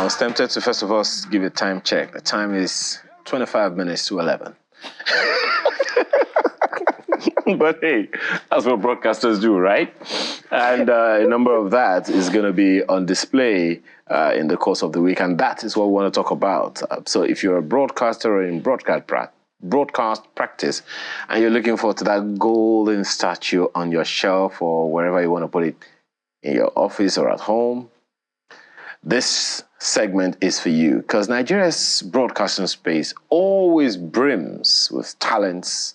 was tempted to first of all give a time check. The time is 25 minutes to 11. But hey, that's what broadcasters do, right? And a number of that is going to be on display in the course of the week, and that is what we want to talk about. So if you're a broadcaster or in broadcast practice, and you're looking forward to that golden statue on your shelf or wherever you want to put it, in your office or at home, this segment is for you, because Nigeria's broadcasting space always brims with talents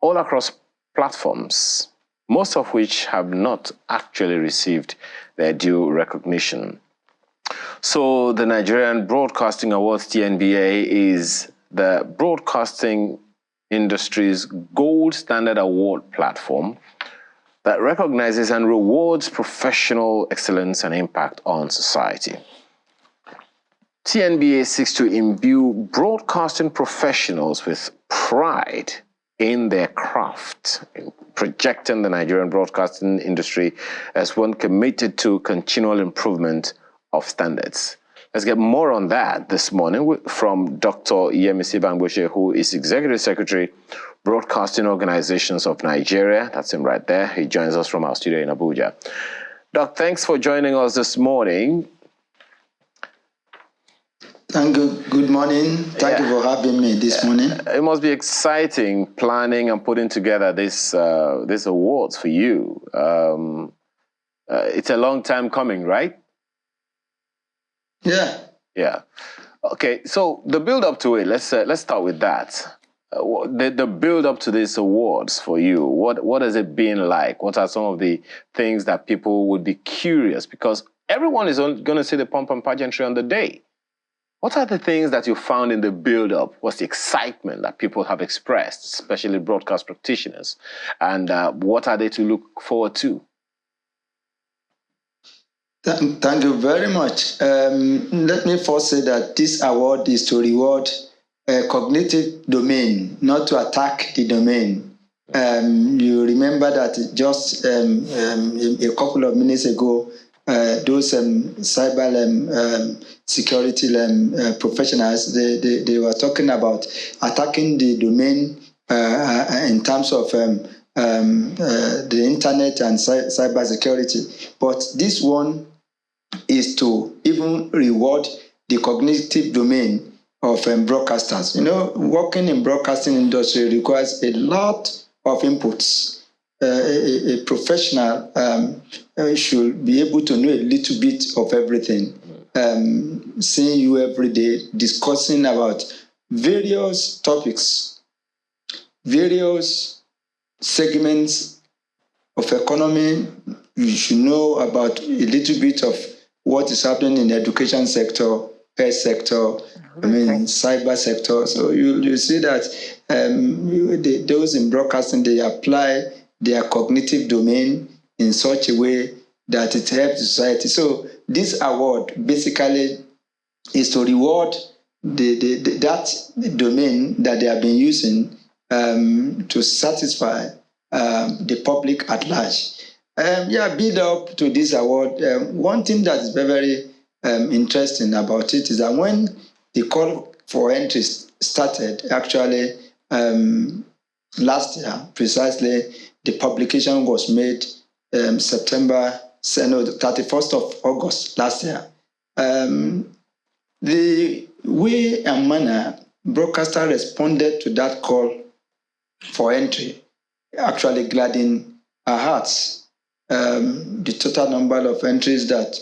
all across platforms, most of which have not actually received their due recognition. So the Nigerian Broadcasting Awards, TNBA, is the broadcasting industry's gold standard award platform that recognizes and rewards professional excellence and impact on society. TNBA seeks to imbue broadcasting professionals with pride in their craft, in projecting the Nigerian broadcasting industry as one committed to continual improvement of standards. Let's get more on that this morning from Dr. Yemisi Bangboshe, who is Executive Secretary, Broadcasting Organizations of Nigeria. That's him right there. He joins us from our studio in Abuja. Doc, thanks for joining us this morning. Thank you. Good morning. Thank you for having me this morning. It must be exciting planning and putting together this awards for you. It's a long time coming, right? Yeah. Okay. So the build up to it. Let's start with that. The build up to these awards for you. What has it been like? What are some of the things that people would be curious, because everyone is going to see the pomp and pageantry on the day. What are the things that you found in the build-up? What's the excitement that people have expressed, especially broadcast practitioners? And what are they to look forward to? Thank you very much. Let me first say that this award is to reward a cognitive domain, not to attack the domain. You remember that just a couple of minutes ago, those cyber security professionals, they were talking about attacking the domain in terms of the internet and cyber security. But this one is to even reward the cognitive domain of broadcasters. You know, working in broadcasting industry requires a lot of inputs. A professional should be able to know a little bit of everything. Seeing you every day, discussing about various topics, various segments of economy. You should know about a little bit of what is happening in the education sector, health sector, cyber sector. So you see that those in broadcasting, they apply their cognitive domain in such a way that it helps society. So this award basically is to reward that domain that they have been using to satisfy the public at large. Build up to this award. One thing that is very, interesting about it is that when the call for entry started, actually last year, precisely, the publication was made September 31st of August last year. The way and manner broadcaster responded to that call for entry actually gladdened our hearts. The total number of entries that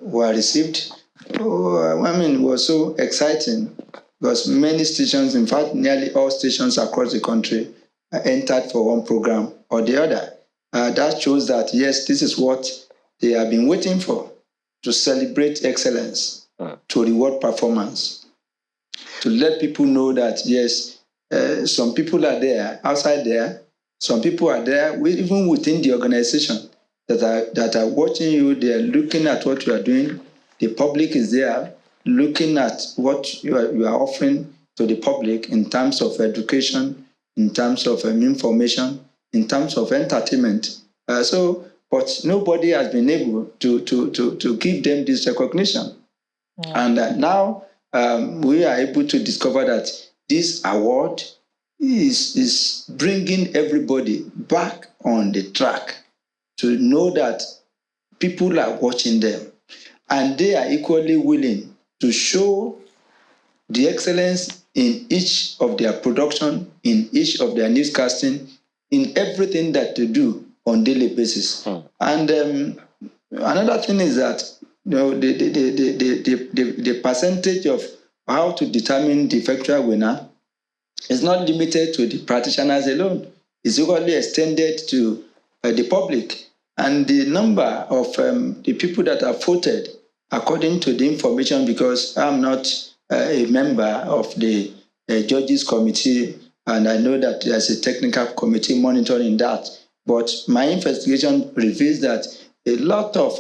were received, was so exciting, because many stations, in fact, nearly all stations across the country entered for one program or the other. That shows that, yes, this is what they have been waiting for, to celebrate excellence, to reward performance, to let people know that, yes, some people are there, outside there, some people are there, even within the organization, that are watching you, they are looking at what you are doing. The public is there looking at what you are offering to the public in terms of education, in terms of information, in terms of entertainment. But nobody has been able to give them this recognition. And now we are able to discover that this award is bringing everybody back on the track to know that people are watching them and they are equally willing to show the excellence in each of their production, in each of their newscasting, in everything that they do on daily basis. And another thing is that the percentage of how to determine the effectual winner is not limited to the practitioners alone. It's equally extended to the public. And the number of the people that are voted according to the information, because I'm not a member of the judges committee, and I know that there's a technical committee monitoring that. But my investigation reveals that a lot of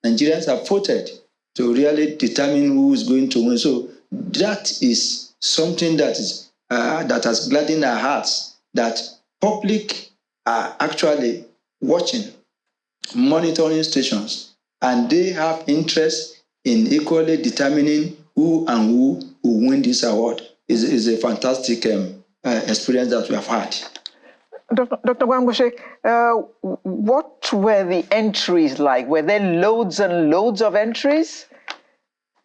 Nigerians have voted to really determine who is going to win. So that is something that is that has gladdened our hearts, that public are actually watching, monitoring stations, and they have interest in equally determining who will win this award. Is a fantastic experience that we have had. Dr. Gwangwusi, what were the entries like? Were there loads and loads of entries?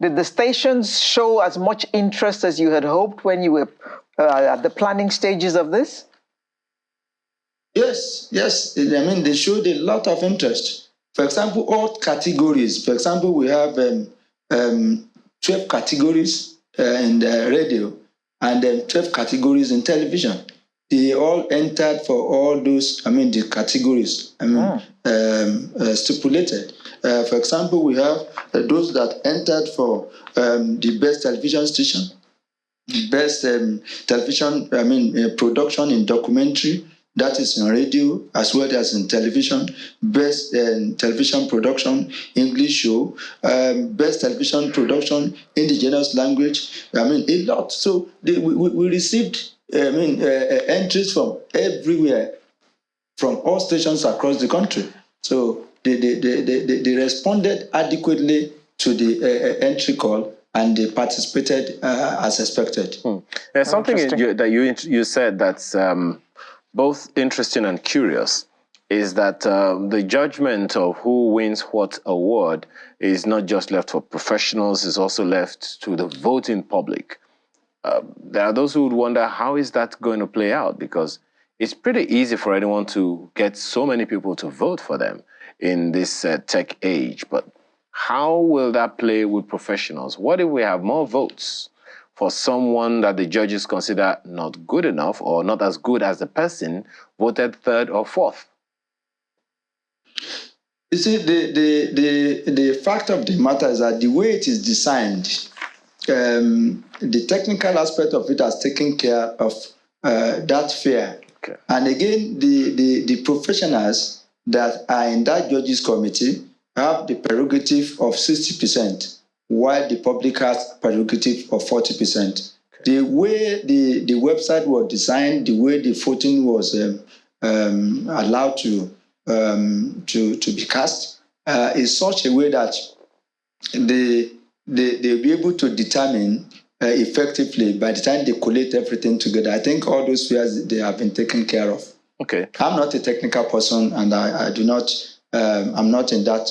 Did the stations show as much interest as you had hoped when you were at the planning stages of this? Yes. I mean, they showed a lot of interest. For example, all categories. For example, we have 12 categories in the radio and 12 categories in television. They all entered for all those, the categories, stipulated. For example, we have those that entered for the best television station, best television, production in documentary, that is in radio as well as in television, best television production, English show, best television production, indigenous language, a lot. So we received entries from everywhere, from all stations across the country. So they responded adequately to the entry call, and they participated as expected. There's something that you said that's both interesting and curious, is that the judgment of who wins what award is not just left for professionals, it's also left to the voting public. There are those who would wonder, how is that going to play out? Because it's pretty easy for anyone to get so many people to vote for them in this tech age. But how will that play with professionals? What if we have more votes for someone that the judges consider not good enough or not as good as the person voted third or fourth? You see, the fact of the matter is that the way it is designed, the technical aspect of it has taken care of that fear. Okay. And again, the professionals that are in that judges committee have the prerogative of 60%, while the public has prerogative of 40%. Okay. The way the website was designed, the way the voting was allowed to be cast, is such a way that they'll be able to determine effectively by the time they collate everything together. I think all those fears, they have been taken care of. Okay. I'm not a technical person, and I do not. I'm not in that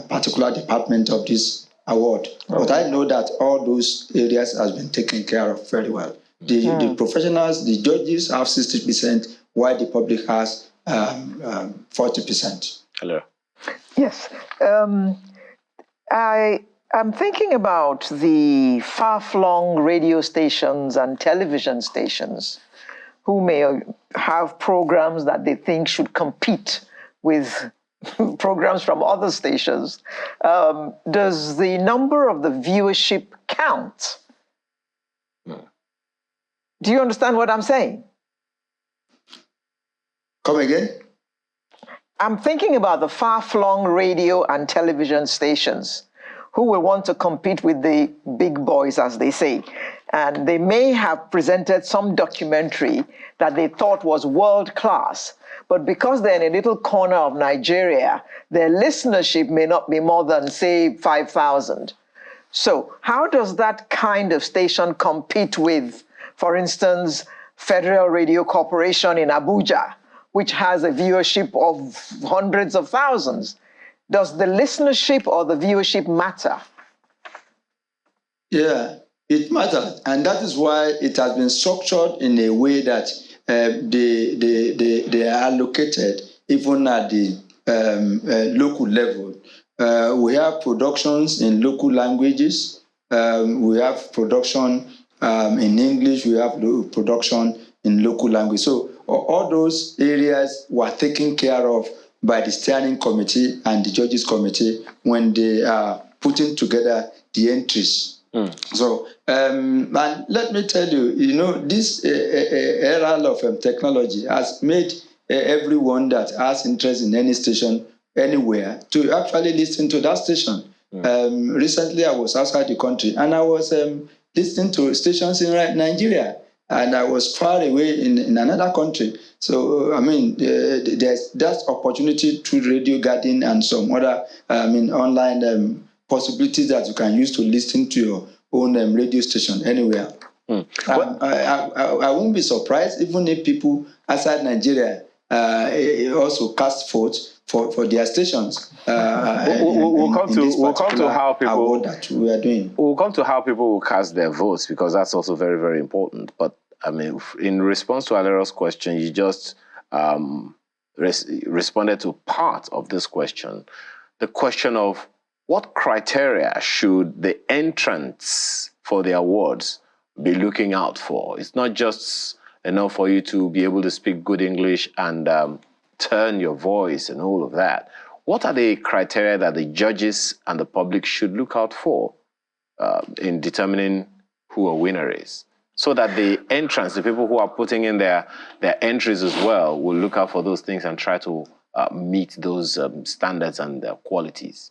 particular department of this award, but I know that all those areas has been taken care of very well. The professionals, the judges have 60%, while the public has 40%. Hello. Yes. I'm thinking about the far-flung radio stations and television stations who may have programs that they think should compete with programs from other stations. Does the number of the viewership count? Do you understand what I'm saying? Come again? I'm thinking about the far-flung radio and television stations who will want to compete with the big boys, as they say. And they may have presented some documentary that they thought was world-class, but because they're in a little corner of Nigeria, their listenership may not be more than, say, 5,000. So how does that kind of station compete with, for instance, Federal Radio Corporation in Abuja, which has a viewership of hundreds of thousands? Does the listenership or the viewership matter? Yeah, it matters, and that is why it has been structured in a way that they are allocated even at the local level. We have productions in local languages. We have production in English. We have production in local language. So all those areas were taken care of by the steering committee and the judges committee when they are putting together the entries. So, and let me tell you, this era of technology has made everyone that has interest in any station anywhere to actually listen to that station. Recently, I was outside the country and I was listening to stations in Nigeria, and I was far away in another country. So, I mean, there's that opportunity through Radio Garden and some other, online possibilities that you can use to listen to your own radio station anywhere. I won't be surprised even if people outside Nigeria also cast votes for their stations. We'll come to how people that we are doing. We'll come to how people will cast their votes, because that's also very, very important. But I mean, in response to Alero's question, you just responded to part of this question. The question of what criteria should the entrants for the awards be looking out for? It's not just enough for you to be able to speak good English and turn your voice and all of that. What are the criteria that the judges and the public should look out for in determining who a winner is? So that the entrants, the people who are putting in their entries as well, will look out for those things and try to meet those standards and qualities.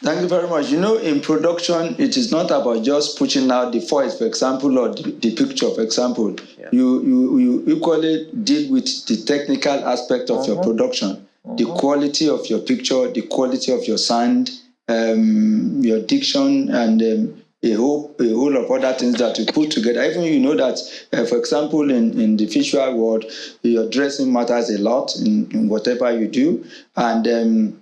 Thank you very much. In production, it is not about just pushing out the voice, for example, or the picture, for example. Yeah. You equally deal with the technical aspect of your production, the quality of your picture, the quality of your sound, your diction, and a whole of other things that you put together. Even that, for example, in the visual world, your dressing matters a lot in whatever you do, and the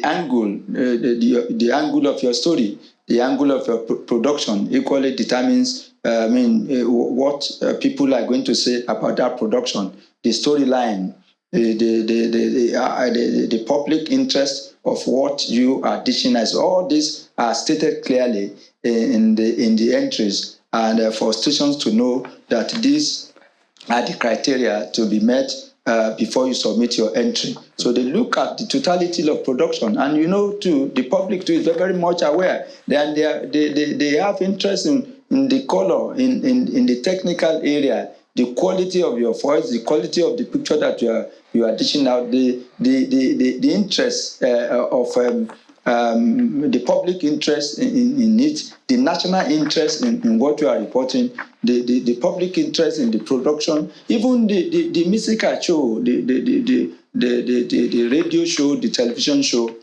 angle, the angle of your story, the angle of your production equally determines, what people are going to say about that production, the storyline, the public interest of what you are dishing as. All these are stated clearly in the entries, and for stations to know that these are the criteria to be met before you submit your entry. So they look at the totality of production, and too, the public too is very much aware. They have interest in the color, in the technical area, the quality of your voice, the quality of the picture that you are dishing out, the interest of the public interest in it, the national interest in what you are reporting, the public interest in the production, even the musical show, the radio show, the television show.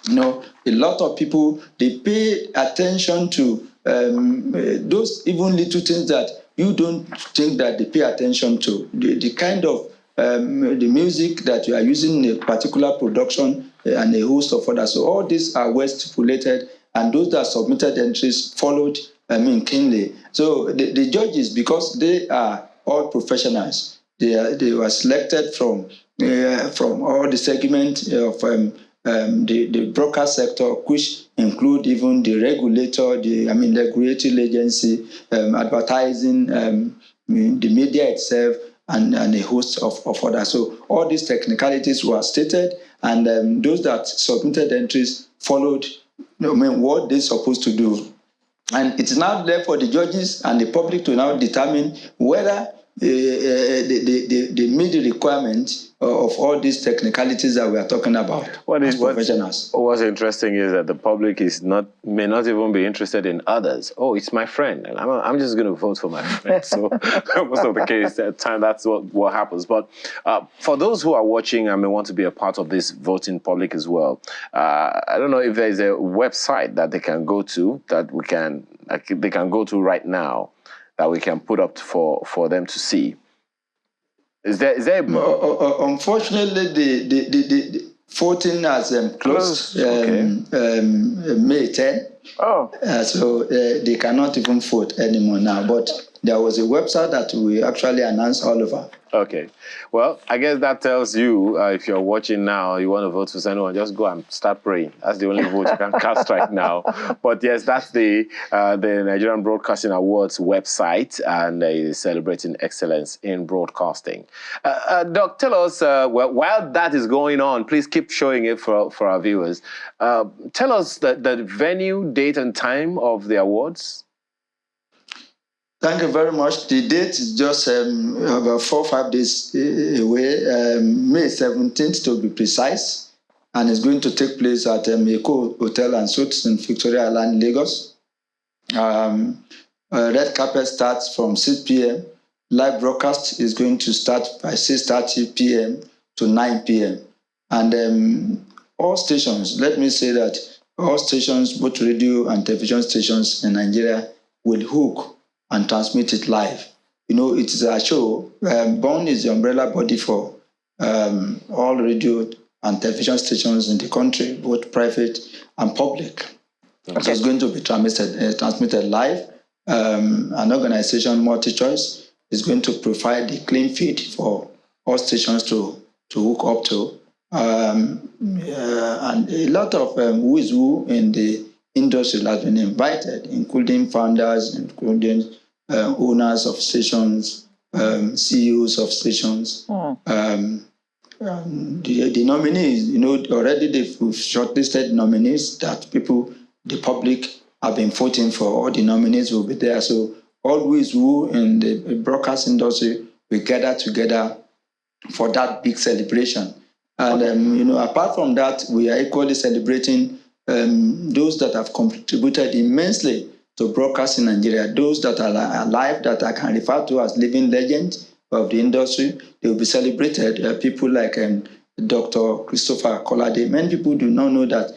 A lot of people, they pay attention to those even little things that you don't think that they pay attention to. The kind of the music that you are using in a particular production and a host of others. So all these are well stipulated, and those that submitted entries followed keenly. So the judges, because they are all professionals, they were selected from all the segments of the broadcast sector, which include even the regulator, the regulatory agency, advertising, the media itself, and a host of others. So all these technicalities were stated, and those that submitted entries followed what they're supposed to do. And it's now there for the judges and the public to now determine whether they meet the requirement of all these technicalities that we are talking about as professionals. What's interesting is that the public may not even be interested in others. Oh, it's my friend, and I'm just going to vote for my friend. So most of the case, at time that's what happens. But for those who are watching and may want to be a part of this voting public as well, I don't know if there's a website that they can go to they can go to right now that we can put up for them to see. Is there? Unfortunately, the voting has closed May 10. Oh. So they cannot even vote anymore now. But there was a website that we actually announced all over. Okay. Well, I guess that tells you, if you're watching now, you want to vote for someone, just go and start praying. That's the only vote you can cast right now. But yes, that's the Nigerian Broadcasting Awards website, and is celebrating excellence in broadcasting. Doc, tell us, while that is going on, please keep showing it for our viewers. Tell us the venue, date, and time of the awards. Thank you very much. The date is just about 4 or 5 days away, May 17th to be precise, and it's going to take place at Eko Hotel and Suites in Victoria Island, Lagos. Red carpet starts from 6 p.m. Live broadcast is going to start by 6:30 p.m. to 9 p.m. And all stations, let me say that all stations, both radio and television stations in Nigeria, will hook and transmit it live. You know, it is a show. BORN is the umbrella body for all radio and television stations in the country, both private and public. Okay. So it's going to be transmitted live. An organization, MultiChoice, is going to provide the clean feed for all stations to hook up to. And a lot of who is who in the industry has been invited, including founders, including owners of stations, CEOs of stations. The nominees, you know, already they've shortlisted nominees that the public have been voting for. All the nominees will be there. So all who is who in the broadcast industry will gather together for that big celebration. And, you know, apart from that, we are equally celebrating those that have contributed immensely to broadcast in Nigeria, those that are alive, that I can refer to as living legends of the industry. They will be celebrated. People like Dr. Christopher Kolade. Many people do not know that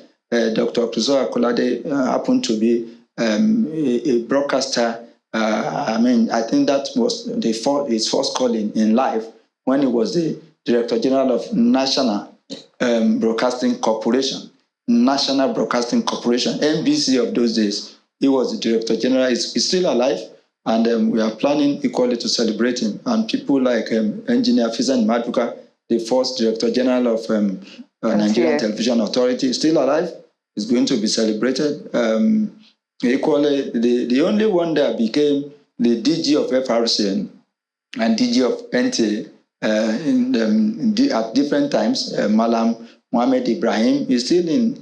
Dr. Christopher Kolade happened to be a broadcaster. I think that was his first calling in life when he was the Director General of National Broadcasting Corporation. National Broadcasting Corporation, NBC of those days. He was the Director General. He's still alive, and we are planning equally to celebrate him. And people like Engineer Fizan Maduka, the first Director General of Nigerian Television Authority, is still alive. Is going to be celebrated. Equally, the only one that became the DG of FRCN and DG of NTA at different times, Malam Mohammed Ibrahim is still in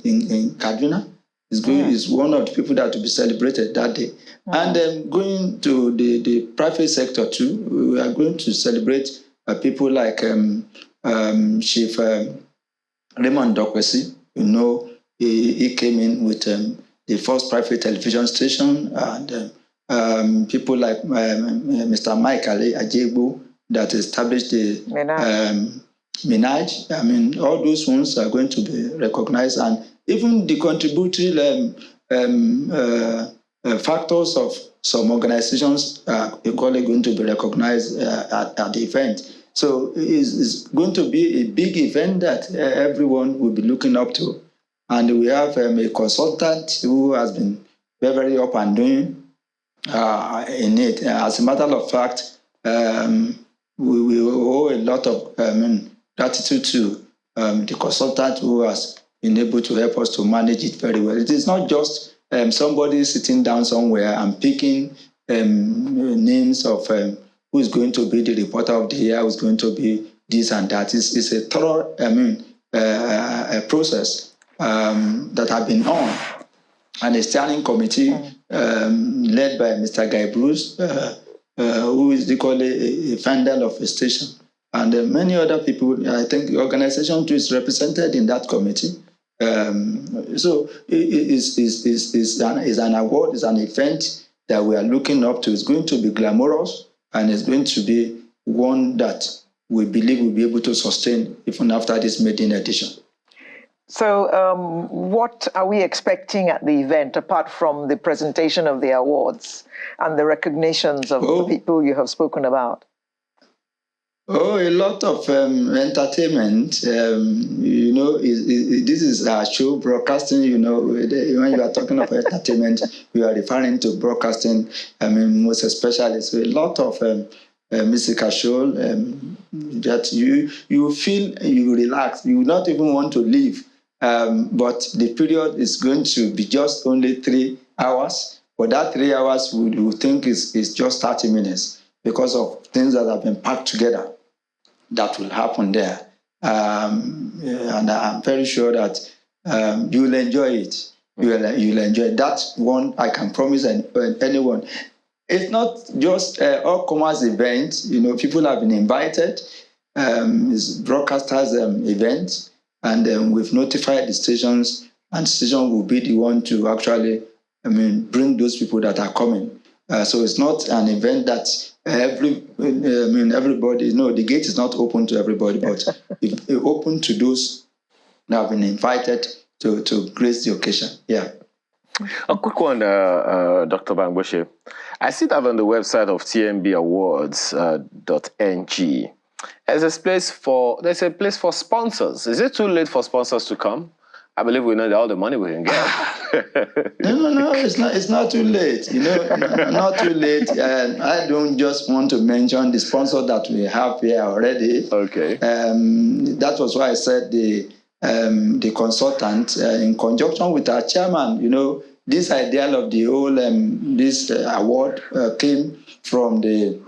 Kaduna. Is one of the people that will be celebrated that day. And going to the private sector too, we are going to celebrate people like Chief Raymond Dokwesi. You know, he came in with the first private television station, and people like Mr. Mike Ali Ajegbu that established the Minaj. I mean, all those ones are going to be recognized, and even the contributory factors of some organizations are equally going to be recognized at the event. So it's going to be a big event that everyone will be looking up to. And we have a consultant who has been very, very up and doing in it. As a matter of fact, we owe a lot of gratitude to the consultant who has been able to help us to manage it very well. It is not just somebody sitting down somewhere and picking names of who is going to be the reporter of the year, who is going to be this and that. It's a thorough, a process that has been on. And a steering committee led by Mr. Guy Bruce who is equally a founder of a station, and many other people. I think the organization too is represented in that committee. So it's an award, it's an event that we are looking up to. It's going to be glamorous, and it's going to be one that we believe will be able to sustain even after this maiden edition. So what are we expecting at the event, apart from the presentation of the awards and the recognitions of the people you have spoken about? Oh, a lot of entertainment. This is our show, broadcasting. When you are talking of entertainment, you are referring to broadcasting. Most especially, so a lot of musical show that you feel you relax. You not even want to leave. But the period is going to be just only 3 hours. But that 3 hours we think is just 30 minutes because of things that have been packed together that will happen there. And I'm very sure that you'll enjoy it. You'll enjoy it. That's one I can promise anyone. It's not just all commerce events. People have been invited. It's broadcasters event. And we've notified the stations, and the station will be the one to actually, bring those people that are coming. So it's not an event that everybody. No, the gate is not open to everybody, but it's open to those that have been invited to grace the occasion. Yeah. A quick one, Dr. Bangoshe. I see that on the website of tmbawards.ng. There's a place for sponsors. Is it too late for sponsors to come? I believe we know all the money we can get. No, it's not too late. Not too late. I don't just want to mention the sponsor that we have here already. Okay. That was why I said the consultant, in conjunction with our chairman, this idea of the whole this award came from the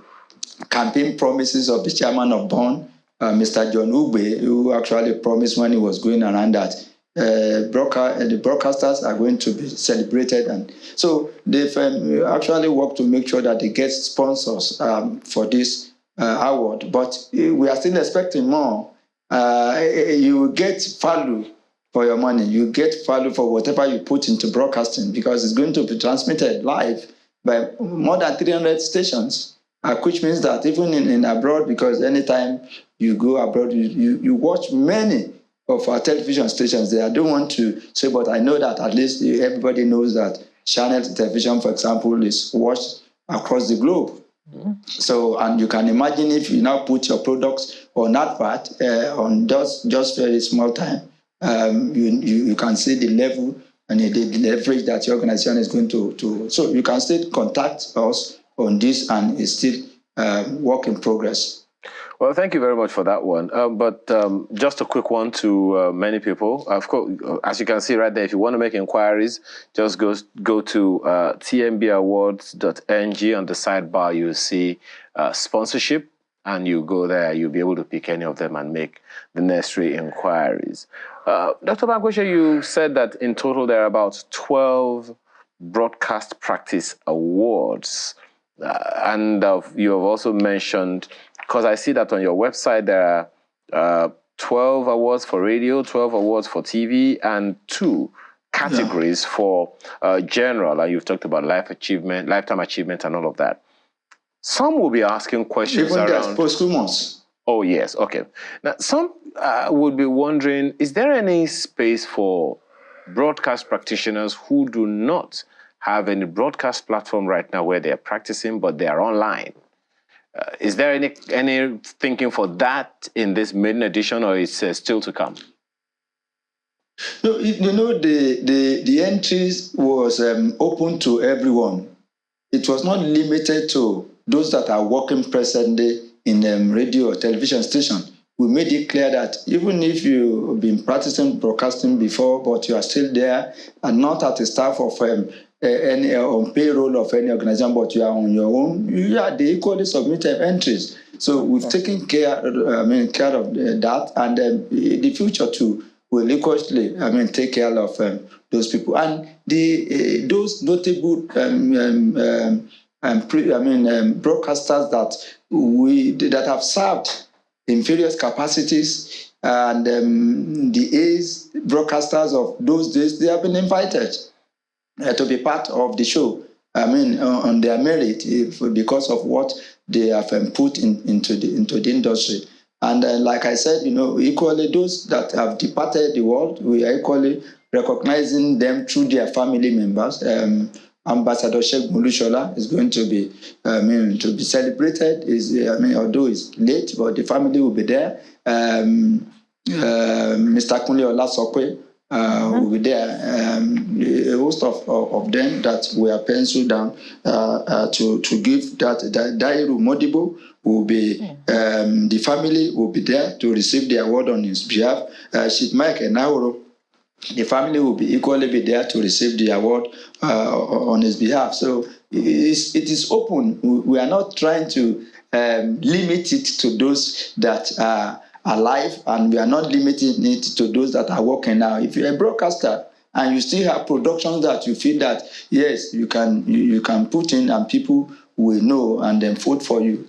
campaign promises of the chairman of BON, Mr. John Ugbe, who actually promised when he was going around that the broadcasters are going to be celebrated. And so they've actually worked to make sure that they get sponsors for this award. But we are still expecting more. You will get value for your money. You get value for whatever you put into broadcasting, because it's going to be transmitted live by more than 300 stations, which means that even in abroad, because anytime you go abroad, you watch many of our television stations there. I don't want to say, but I know that at least everybody knows that Channel Television, for example, is watched across the globe. Mm-hmm. So, and you can imagine if you now put your products on advert on just very small time, you can see the level and the leverage that your organization is going to. So you can still contact us on this, and it's still work in progress. Well, thank you very much for that one. But just a quick one to many people. Of course, as you can see right there, if you want to make inquiries, just go to tmbawards.ng. On the sidebar, you'll see sponsorship, and you go there. You'll be able to pick any of them and make the necessary inquiries. Dr. Bangoshe, you said that in total there are about 12 broadcast practice awards. And you have also mentioned, because I see that on your website, there are 12 awards for radio, 12 awards for TV, and 2 categories for general. And you've talked about lifetime achievement, and all of that. Some will be asking questions even around posthumous. Oh, yes. Okay. Now, some would be wondering, is there any space for broadcast practitioners who do not have any broadcast platform right now where they're practicing, but they are online? Is there any thinking for that in this maiden edition, or is it still to come? No, the entries was open to everyone. It was not limited to those that are working presently in radio or television station. We made it clear that even if you've been practicing broadcasting before, but you are still there and not at the staff of any on payroll of any organization, but you are on your own, you are the equally submitted entries. So we've taken care of that, and in the future too, we'll equally take care of those people. And those notable broadcasters that have served in various capacities, and the A's broadcasters of those days, they have been invited to be part of the show. On their merit, because of what they have put into the industry. And like I said, equally those that have departed the world, we are equally recognizing them through their family members. Ambassador Sheikh Mulushola is going to be, celebrated. Although it's late, but the family will be there. Mr. Kunle Olasokwe will be there. A host of them that were penciled down to give that Dairu Modibo will be, the family will be there to receive the award on his behalf. Chief Mike Enauro, the family will equally be there to receive the award on his behalf. So it is open. We are not trying to limit it to those that are alive, and we are not limiting it to those that are working now. If you're a broadcaster and you still have productions that you feel that, yes, you can put in and people will know and then vote for you,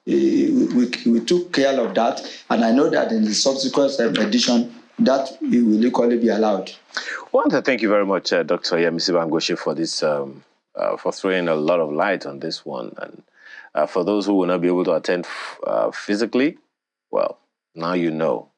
we took care of that. And I know that in the subsequent edition, that it will equally be allowed. I want to thank you very much, Dr. Yemisi Bangoshe, for this, for throwing a lot of light on this one. And for those who will not be able to attend physically, well, now you know.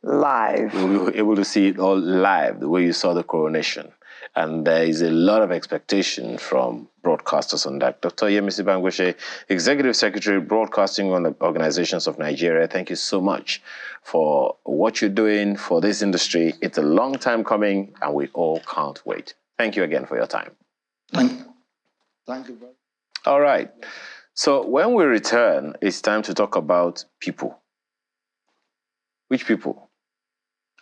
Live. We were able to see it all live, the way you saw the coronation. And there is a lot of expectation from broadcasters on that. Dr. Yemisi Bangoshe, Executive Secretary, Broadcasting on the Organizations of Nigeria, thank you so much for what you're doing for this industry. It's a long time coming, and we all can't wait. Thank you again for your time. Thank you, brother. All right. So when we return, it's time to talk about people. Which people?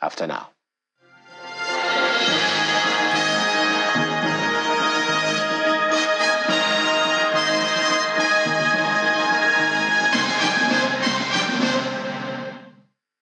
After now.